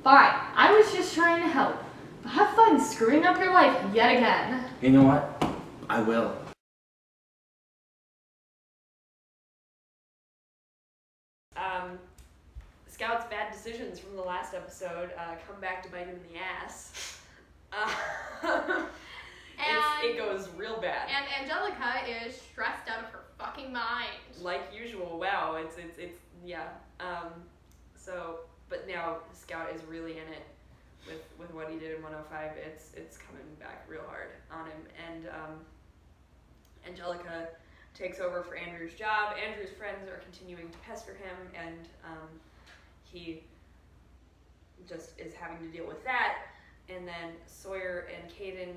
Fine, I was just trying to help. But have fun screwing up your life yet again. You know what? I will. Scout's bad decisions from the last episode come back to bite him in the ass. It goes real bad. And Angelica is stressed out of her fucking mind. Like usual, wow, it's yeah. But now Scout is really in it with what he did in 105. It's coming back real hard on him, and Angelica takes over for Andrew's job. Andrew's friends are continuing to pester him, and he just is having to deal with that. And then Sawyer and Caden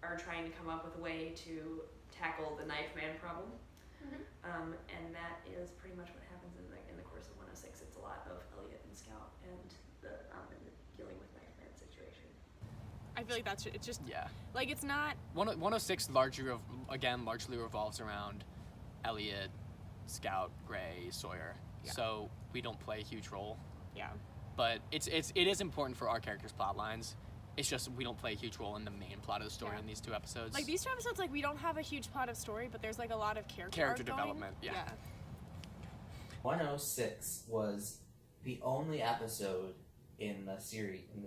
are trying to come up with a way to tackle the knife man problem. Mm-hmm. And that is pretty much what happens in the course of 106. It's a lot of Elliot and Scout and the dealing with knife man situation. I feel like it's just like it's not 106 largely revolves around Elliot, Scout, Gray, Sawyer. Yeah. So we don't play a huge role. Yeah. But it is important for our characters' plot lines. It's just we don't play a huge role in the main plot of the story in these 2 episodes. Like these 2 episodes, like we don't have a huge plot of story, but there's like a lot of character development. Yeah. 106 was the only episode in the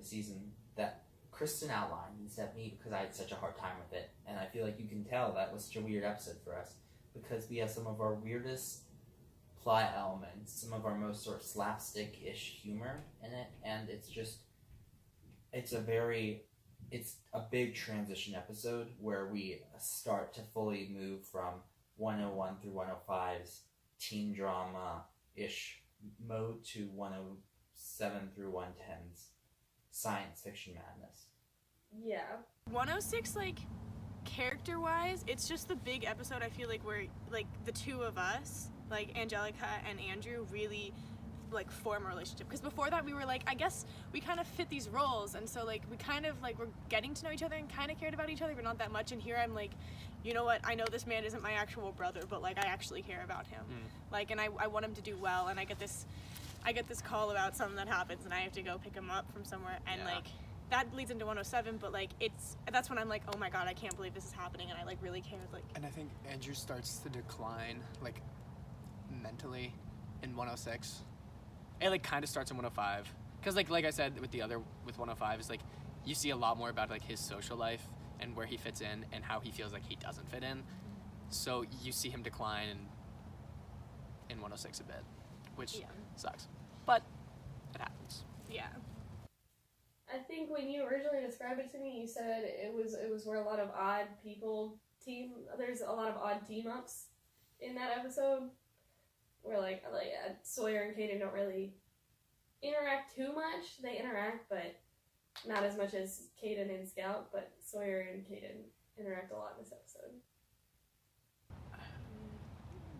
season that Kristen outlined and sent me because I had such a hard time with it, and I feel like you can tell that was such a weird episode for us because we have some of our weirdest plot elements, some of our most sort of slapstick-ish humor in it, and it's a big transition episode where we start to fully move from 101 through 105's teen drama-ish mode to 107 through 110's science fiction madness. Yeah. 106, like, character-wise, it's just the big episode I feel like where, like, the 2 of us, like, Angelica and Andrew, really like form a relationship, because before that we were like, I guess we kind of fit these roles, and so like we kind of like we're getting to know each other and kind of cared about each other, but not that much. And here I'm like, you know what, I know this man isn't my actual brother, but like I actually care about him. Like, and I want him to do well, and I get this call about something that happens and I have to go pick him up from somewhere, and like that leads into 107, but like that's when I'm like, oh my god, I can't believe this is happening, and I like really care. Like, and I think Andrew starts to decline like mentally in 106. It like kind of starts in 105, because like I said with 105 is like you see a lot more about like his social life and where he fits in and how he feels like he doesn't fit in. So you see him decline in 106 a bit, which sucks, but it happens. Yeah. I think when you originally described it to me, you said it was where a lot of odd people there's a lot of odd team ups in that episode. Where like Sawyer and Caden don't really interact too much. They interact, but not as much as Caden and Scout. But Sawyer and Caden interact a lot in this episode.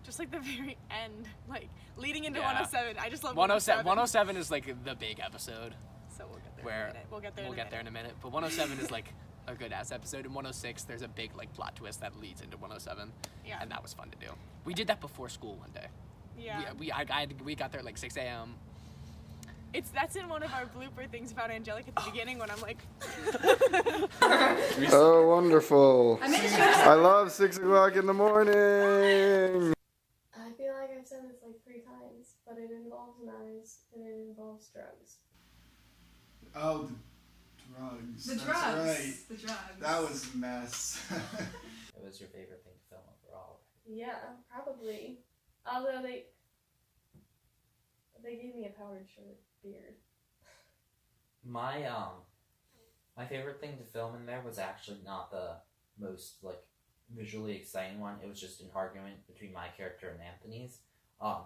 Just like the very end, like leading into 107. I just love 107. 107 is like the big episode. So we'll get there in a minute. We'll get there in a minute. But 107 is like a good ass episode. In 106, there's a big like plot twist that leads into 107. Yeah. And that was fun to do. We did that before school one day. Yeah. We got there at like 6 a.m. That's in one of our blooper things about Angelica at the beginning when I'm like. Oh, wonderful! I love 6 o'clock in the morning. I feel like I've said this like 3 times, but it involves knives and it involves drugs. Oh, the drugs. The That's drugs. Right. The drugs. That was a mess. It was your favorite thing to film overall? Yeah, probably. Although they gave me a Powered Shirt beard. My favorite thing to film in there was actually not the most like visually exciting one. It was just an argument between my character and Anthony's.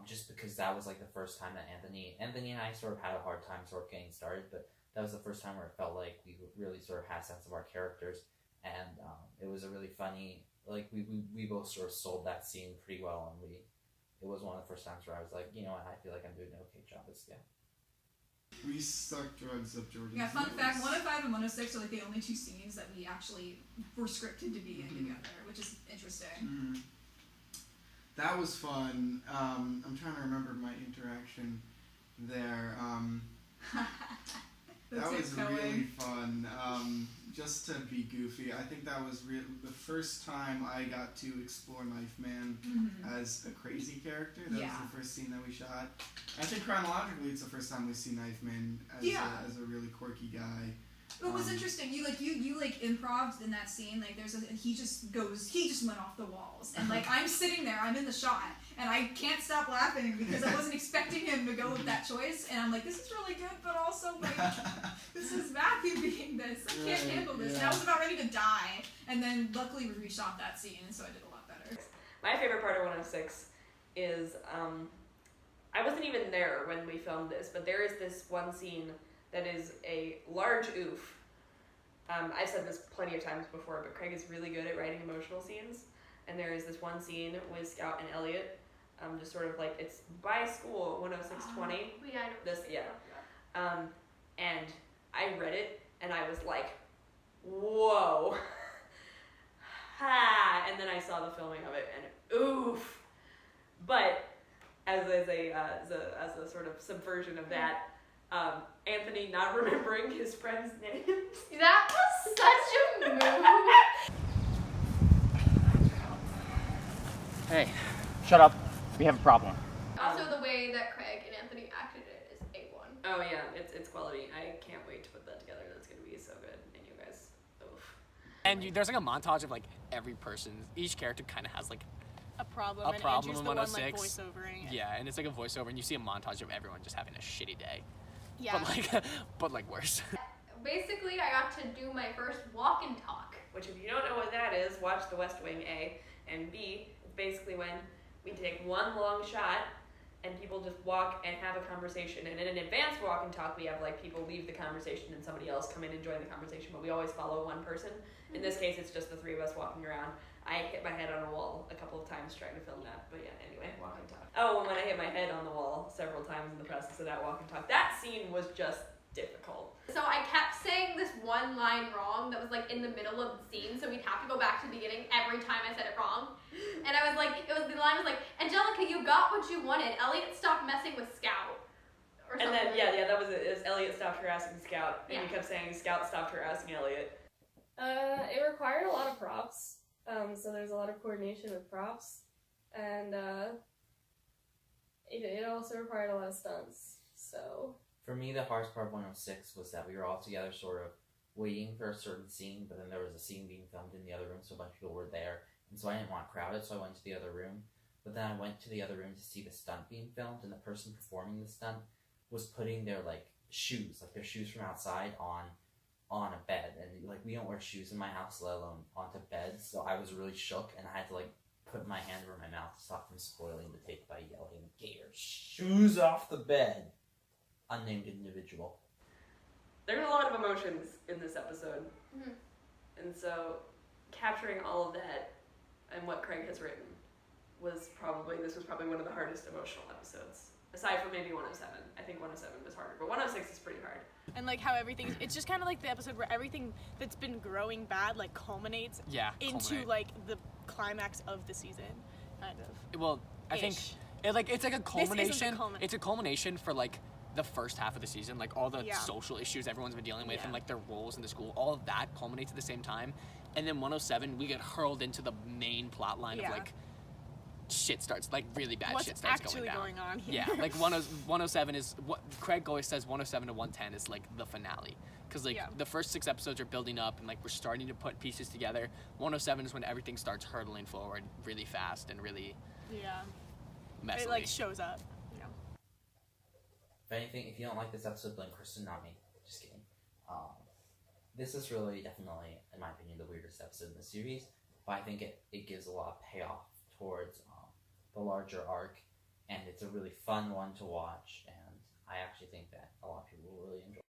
Just because that was like the first time that Anthony and I sort of had a hard time sort of getting started, but that was the first time where it felt like we really sort of had a sense of our characters, and it was a really funny, like we both sort of sold that scene pretty well, and it was one of the first times where I was like, you know what, I feel like I'm doing an okay job at scale. We stuck drugs up Jordan's Yeah, fun nose. fact, 105 and 106 are like the only 2 scenes that we actually were scripted to be in together, which is interesting. That was fun. I'm trying to remember my interaction there. That was tiptoeing. really fun. Just to be goofy, I think that was the first time I got to explore Knife Man as a crazy character. That was the first scene that we shot. I think chronologically, it's the first time we see Knife Man as a really quirky guy. It was interesting. You improv'd in that scene. Like he just went off the walls, and like I'm sitting there, I'm in the shot, and I can't stop laughing because I wasn't expecting him to go with that choice, and I'm like, this is really good, but also like this is Matthew being this. I can't handle this. And I was about ready to die, and then luckily we reshot that scene, and so I did a lot better. My favorite part of 106 is I wasn't even there when we filmed this, but there is this one scene that is a large oof. I've said this plenty of times before, but Craig is really good at writing emotional scenes. And there is this one scene with Scout and Elliot, just sort of like, it's by school, 10620. And I read it, and I was like, whoa. Ha! And then I saw the filming of it, and oof. But as a sort of subversion of that, Anthony not remembering his friend's names. That was such a move. Hey, shut up. We have a problem. Also, the way that Craig and Anthony acted it is A1. Oh yeah, it's quality. I can't wait to put that together. That's gonna be so good. And you guys, oof. And there's like a montage of like every person, each character kind of has like A problem. a and problem Andrew's in the one, 106. like, voiceovering it. Yeah, and it's like a voiceover, and you see a montage of everyone just having a shitty day. Yeah. But like worse. Basically, I got to do my first walk and talk. Which, if you don't know what that is, watch The West Wing, A. And B, it's basically when we take one long shot and people just walk and have a conversation. And in an advanced walk and talk, we have like people leave the conversation and somebody else come in and join the conversation, but we always follow one person. In this case, it's just the three of us walking around. I hit my head on a wall a couple of times trying to film that, but yeah, anyway, walk and talk. Oh, and when I hit my head on the wall several times in the process of that walk and talk, that scene was just difficult. So I kept saying this one line wrong that was like in the middle of the scene, so we'd have to go back to the beginning every time I said it wrong. And I was like, the line was like, Angelica, you got what you wanted. Elliot stopped messing with Scout. Or And something. then, that was it. It was Elliot stopped harassing Scout, and you kept saying Scout stopped harassing Elliot. It required a lot of props. So there's a lot of coordination with props, and it also required a lot of stunts. So For me, the hardest part of 106 was that we were all together sort of waiting for a certain scene, but then there was a scene being filmed in the other room, so a bunch of people were there, and so I didn't want crowded, so I went to the other room. But then I went to the other room to see the stunt being filmed, and the person performing the stunt was putting their shoes from outside on a bed, and we don't wear shoes in my house, let alone onto beds, so I was really shook, and I had to put my hand over my mouth to stop from spoiling the tape by yelling, "Get your shoes off the bed!" Unnamed individual. There's a lot of emotions in this episode. Mhm. And so capturing all of that and what Craig has written was probably one of the hardest emotional episodes. Aside from maybe 107. I think 107 was harder, but 106 is pretty hard. And how everything, it's just kind of like the episode where everything that's been growing bad culminates into the climax of the season, kind of. Well, I think Ish. it's like a culmination. culmination. It's a culmination for the first half of the season, all the Yeah. social issues everyone's been dealing with, Yeah. and their roles in the school. All of that culminates at the same time, and then 107 we get hurled into the main plot line Yeah. of shit starts really bad What's shit starts actually going on here? Yeah, 107 is what Craig always says. 107 to 110 is the finale, because the first 6 episodes are building up and we're starting to put pieces together. 107 is when everything starts hurtling forward really fast and really Yeah. messily. It shows up. If anything, if you don't like this episode, blame Kristen, not me. Just kidding. This is really, definitely, in my opinion, the weirdest episode in the series, but I think it gives a lot of payoff towards the larger arc, and it's a really fun one to watch, and I actually think that a lot of people will really enjoy it.